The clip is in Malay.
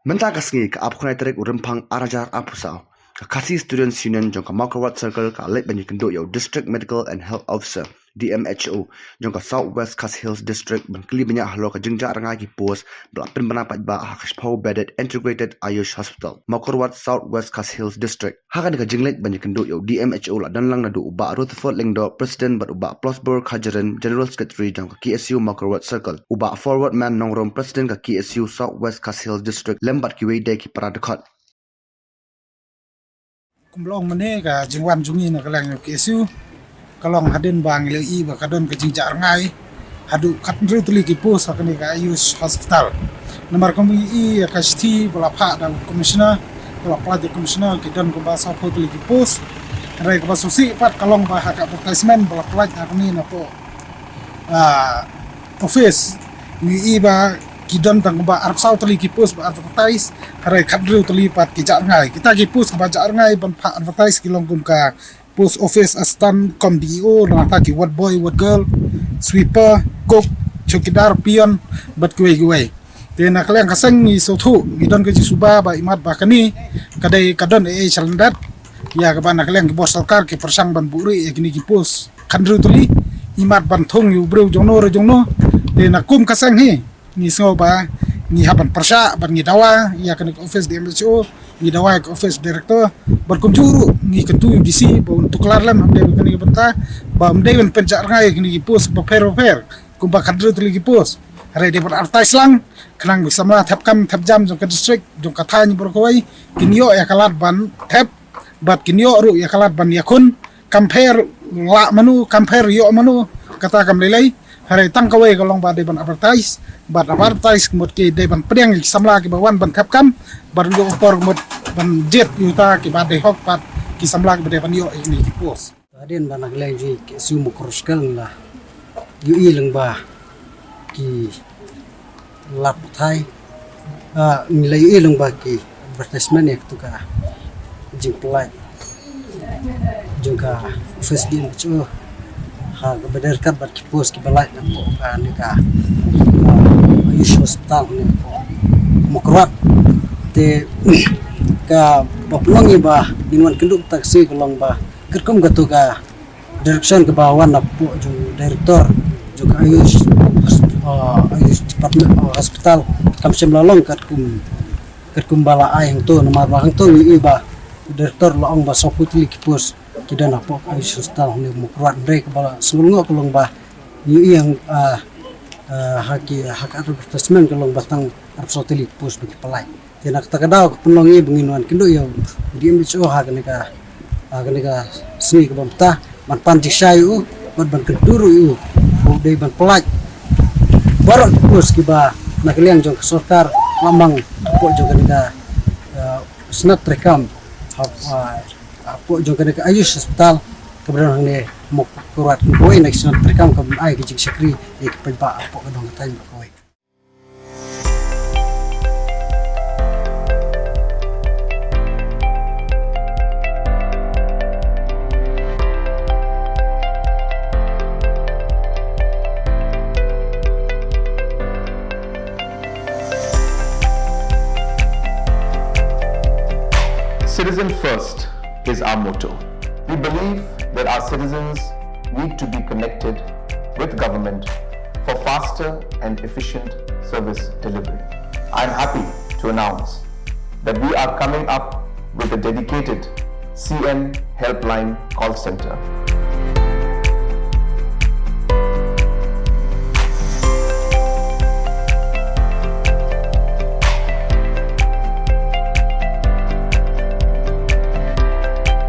Menta kasngi ka apkhonai terek urempang arajar apusau. Kasi Students Union jong ka Maukerawat Circle ka lek banyi kendo yo District Medical and Health Officer DMHO jong ka Southwest Cass Hills District bangkeli banyak halo ka jengja rangai ki pos belapin banapat ba hakaspau bedded integrated Ayush Hospital Maukerawat Southwest Cass Hills District hakan ka jenglek banyi kendo yo DMHO la dan lang na do uba Rutherford Lingdo President bat uba Plosborough Kajaran General Secretary jong ka KSU Maukerawat Circle uba Forward Man Nongrom President ka KSU Southwest Cass Hills District lembat ki wei ki paradekot kumlong mene ka jingwan jungi na kalang KSU kalong hadin bang ilai ba kadon ka jingja ngai hadu katru tuli ki pos akani ka Ayush Hospital nomor kami ka sti bala pha dan commissioner bala plat commissioner ki dan ko ba sa pho tuli ki pos rai ka susi pat kalong ba ka advertisement bala plat akani na po office ni ba kidon tang ba arab sau tali ki pos ba advertise harai khadru tali pat ki jar ngai kita ki pos ba jar ngai ban pha advertise ki long kum ka post office assistant com dio na ta ki what boy what girl sweeper cook chokidar pion bat kuai kuai te na kaleng kasang ni so thu gidon ka ji suba ba imat ba kani kadai kadon chalandat ya ka ban kaleng ki bos sarkar ki persang ban buri kini ki pos khadru tali imat ban thong yu bro jongno re jongno te na kum kasang hi ni so ba ni haban persya ban ni dawa ya kan office DMHO ni dawa ke office director berkum juru ni ketu UDC ba untuk kelar lam amde kan ni benta ba amde ben penjar ngai ni pos ba per kum ba kadru tuli pos hare de advertise lang kanang bisa ma thap kam thap jam jong ka district jong ka thani berkoi kinyo ya kalat ban thap bat kinyo ru ya kalat ban yakun compare la manu compare yo manu kata kam lelai hari tang kawai kalong ba deban advertise kemut ke deban pedang samla ke bawan ban thap kam bar yo por kemut ban jet yuta ke ba de hok pat ki samla ke deban yo ini ki pos adin banak lagi ke sumu kroskal la yu ileng ba ki lat thai nilai yu ileng ba ki advertisement ek tu ka jing pelai juga office din chu ha berdasarkan bat pos ki balai na po ni ka Ayush Hospital ni po Maukerawat te ka baplong ba dinwan kenduk taksi kolong ba kerkom gatu ka direction ke bawan na po ju director juga Ayush Department Hospital kam semlalong kum bala ai hang to nomor bahang to ba director laong ba soputli ki pos kita nak pok Ayush Hospital ni Maukerawat break bala sulungo kolong ba yang hak advertisement kolong batang arab soteli pos bagi pelai tenak takadaw penongi benginuan kendo yo DMHO hak ni ka sini ke bamta man pantik sayu ban keduru yu dei ban pelai baru pos ki ba nak liang jong sorkar lamang pok jong ni ka snap rekam po jong kana Ayush Hospital kebenaran ni Maukerawat koi national terkam ke ai ke jing sekri e ke pa po ka dong tai koi Citizen first is our motto. We believe that our citizens need to be connected with government for faster and efficient service delivery. I'm happy to announce that we are coming up with a dedicated CM helpline call center